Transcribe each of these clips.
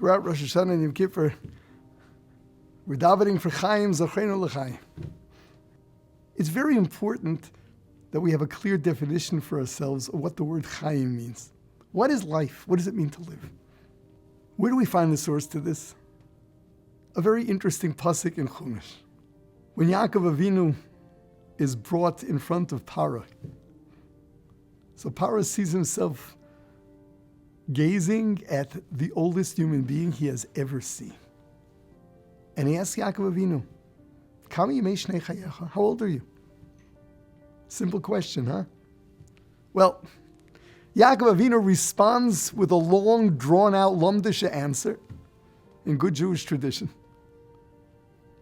throughout Rosh Hashaná and Yom Kippur, we're davening for Chaim, Zochreinu l'Chaim. It's very important that we have a clear definition for ourselves of what the word Chaim means. What is life? What does it mean to live? Where do we find the source to this? A very interesting pasuk in Jumash. When Yaakov Avinu is brought in front of Paro, so Paro sees himself gazing at the oldest human being he has ever seen. And he asks Yaakov Avinu, Kama yemei shnei chayecha? How old are you? Simple question, huh? Well, Yaakov Avinu responds with a long, drawn-out Lamdisha answer in good Jewish tradition.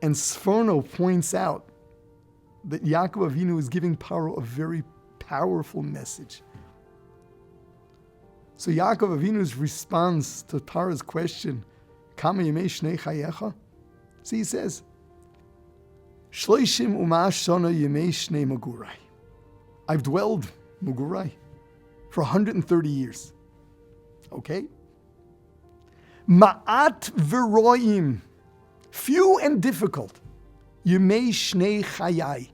And Seforno points out that Yaakov Avinu is giving Paro a very powerful message. So Yaakov Avinu's response to Paro's question, Kama yemei shnei chayecha? So he says, Shloishim u'ma'ash shana yemei shnei magurai. I've dwelled, magurai, for 130 years. Okay? Ma'at v'roim, few and difficult, yemei shnei chayai,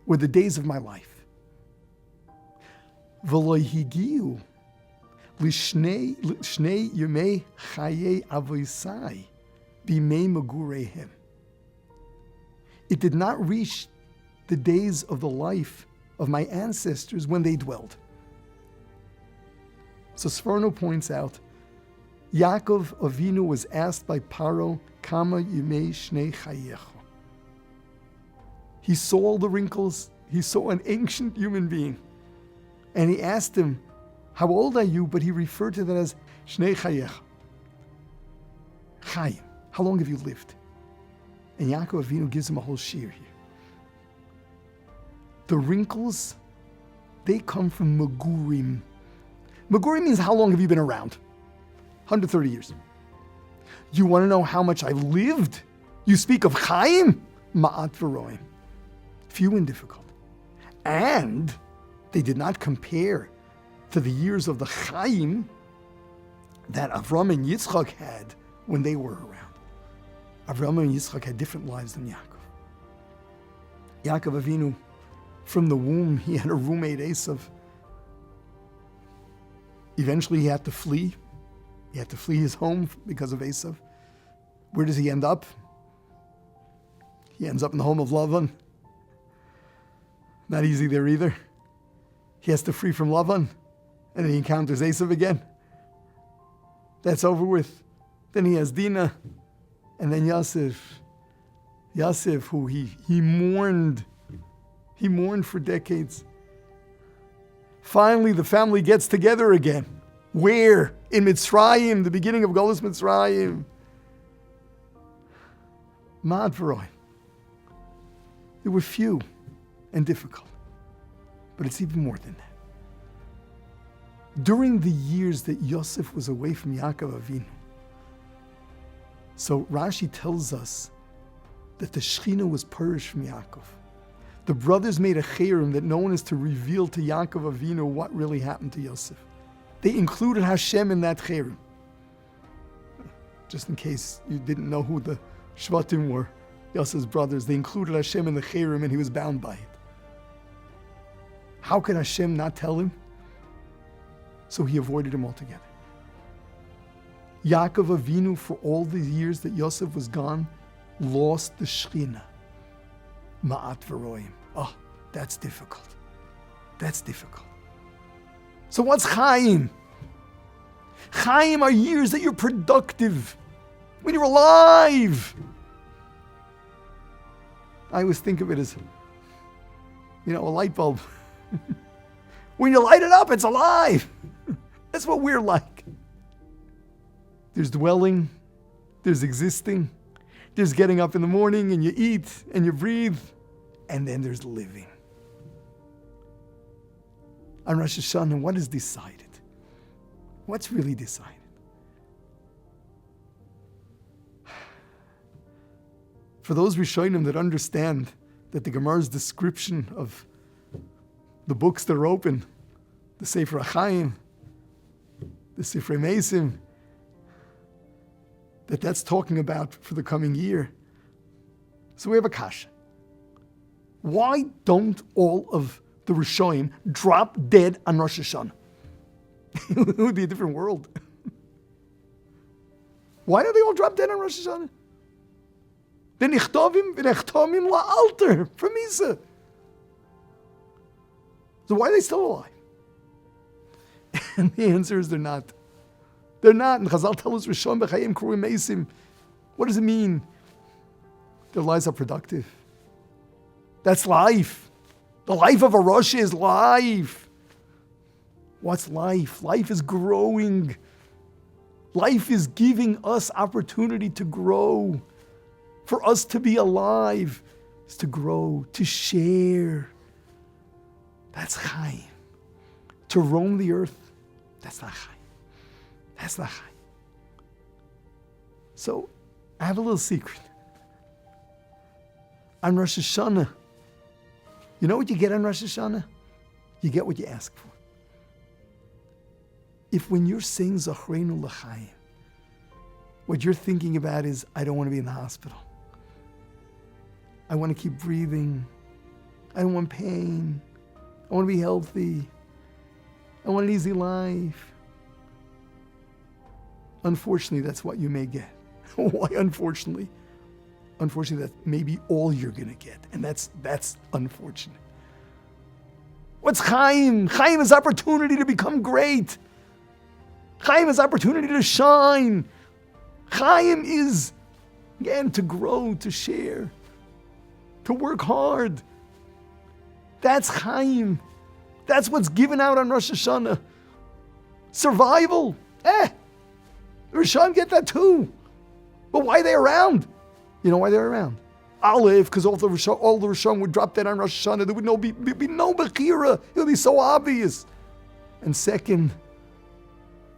were the days of my life. V'lo higiu l'shnei yemei chayei avoisai b'mei magureihem. It did not reach the days of the life of my ancestors when they dwelled. So Seforno points out, Yaakov Avinu was asked by Paro, Kama yemei shnei chayecha. He saw all the wrinkles. He saw an ancient human being. And he asked him, how old are you? But he referred to that as shnei chayecha. Chaim, how long have you lived? And Yaakov Avinu gives him a whole shiur here. The wrinkles, they come from magurim. Magurim means how long have you been around? 130 years. You want to know how much I've lived? You speak of Chaim? Ma'at v'roim. Few and difficult. And they did not compare to the years of the Chaim that Avram and Yitzchak had when they were around. Avram and Yitzchak had different lives than Yaakov. Yaakov Avinu, from the womb, he had a roommate, Esav. Eventually, he had to flee. He had to flee his home because of Esav. Where does he end up? He ends up in the home of Lavan. Not easy there either. He has to flee from Lavan, and then he encounters Esav again. That's over with. Then he has Dinah, and then Yosef. Yosef, who he mourned. He mourned for decades. Finally, the family gets together again. Where? In Mitzrayim, the beginning of Golus Mitzrayim. Ma'at v'roim. There were few and difficult. But it's even more than that. During the years that Yosef was away from Yaakov Avinu, so Rashi tells us that the Shechina was purged from Yaakov. The brothers made a cherem that no one is to reveal to Yaakov Avinu what really happened to Yosef. They included Hashem in that cherem. Just in case you didn't know who the Shvatim were, Yosef's brothers, they included Hashem in the cherem and he was bound by it. How could Hashem not tell him? So he avoided him altogether. Yaakov Avinu, for all the years that Yosef was gone, lost the Shechina. Ma'at v'roim. Oh, that's difficult. That's difficult. So what's Chaim? Chaim are years that you're productive. When you're alive. I always think of it as, a light bulb. When you light it up, it's alive. That's what we're like. There's dwelling. There's existing. There's getting up in the morning and you eat and you breathe. And then there's living. On Rosh Hashaná, what is decided? What's really decided? For those Rishonim that understand that the Gemara's description of the books that are open, the Sefer HaChaim, the Sefer Mesim, that's talking about for the coming year. So we have a kasha. Why don't all of the Rishonim drop dead on Rosh Hashanah? It would be a different world. Why don't they all drop dead on Rosh Hashanah? The nichtovim v'nechtomim la'alter from Misa. So why are they still alive? And the answer is they're not. They're not. And Chazal tell us, Rishon b'chayim kruim meisim. What does it mean? Their lives are productive. That's life. The life of a Rosh is life. What's life? Life is growing. Life is giving us opportunity to grow. For us to be alive is to grow, to share. That's Chaim. To roam the earth, that's not Chaim. That's not Chaim. So, I have a little secret. On Rosh Hashanah, you know what you get on Rosh Hashanah? You get what you ask for. If when you're saying Zachreinu L'chaim, what you're thinking about is, I don't want to be in the hospital. I want to keep breathing. I don't want pain. I want to be healthy. I want an easy life. Unfortunately, that's what you may get. Why unfortunately? Unfortunately, that may be all you're going to get. And that's unfortunate. What's Chaim? Chaim is opportunity to become great. Chaim is opportunity to shine. Chaim is, again, to grow, to share, to work hard. That's Chaim. That's what's given out on Rosh Hashanah. Survival. The Rishon get that too. But why are they around? You know why they're around? Aleph, because all the Rishon would drop dead on Rosh Hashanah. There would be no Bechira. It would be so obvious. And second,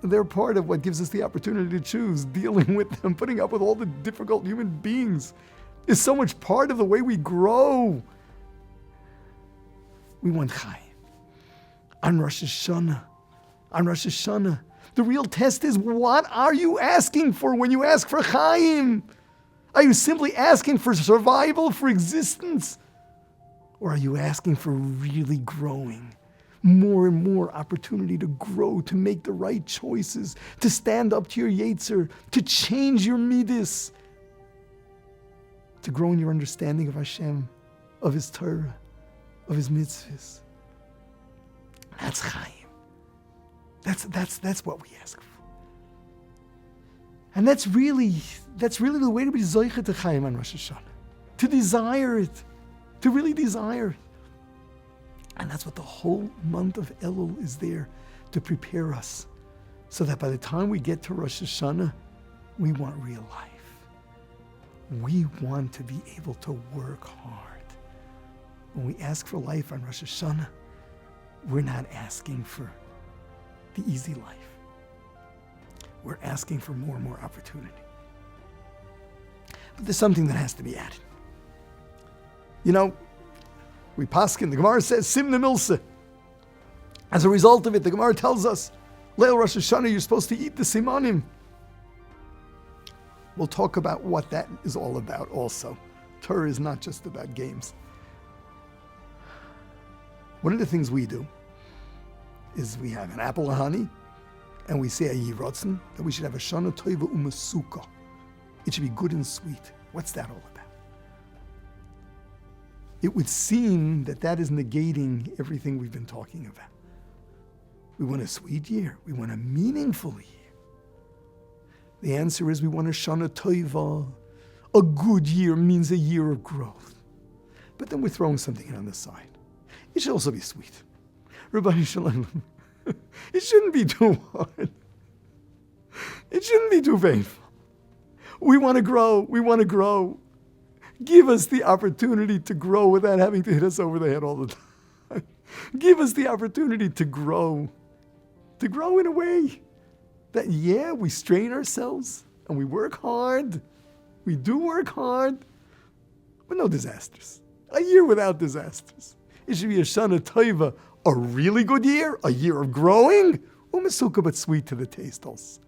they're part of what gives us the opportunity to choose. Dealing with them, putting up with all the difficult human beings is so much part of the way we grow. We want Chaim. On Rosh Hashanah, the real test is, what are you asking for when you ask for Chaim? Are you simply asking for survival, for existence? Or are you asking for really growing? More and more opportunity to grow, to make the right choices, to stand up to your Yetzer, to change your midas, to grow in your understanding of Hashem, of His Torah, of His mitzvahs. That's Chaim. That's what we ask for. And that's really the way to be zoicha to Chaim on Rosh Hashanah. To desire it. To really desire it. And that's what the whole month of Elul is there to prepare us, so that by the time we get to Rosh Hashanah, we want real life. We want to be able to work hard. When we ask for life on Rosh Hashanah, we're not asking for the easy life. We're asking for more and more opportunity. But there's something that has to be added. You know, we paskin, the Guemará says, Simna Milsa. As a result of it, the Guemará tells us, Leil Rosh Hashanah, you're supposed to eat the Simanim. We'll talk about what that is all about also. Torah is not just about games. One of the things we do is we have an apple and honey, and we say a Yirotzen, that we should have a Shana Toiva Umasuka. It should be good and sweet. What's that all about? It would seem that is negating everything we've been talking about. We want a sweet year. We want a meaningful year. The answer is we want a Shana Toiva. A good year means a year of growth. But then we're throwing something in on the side. It should also be sweet. Rabbi Shalom. It shouldn't be too hard. It shouldn't be too painful. We want to grow. We want to grow. Give us the opportunity to grow without having to hit us over the head all the time. Give us the opportunity to grow. To grow in a way that, we strain ourselves and we work hard. We do work hard, but no disasters. A year without disasters. It should be a Shana Toiva, a really good year, a year of growing, umasuka, but sweet to the taste also.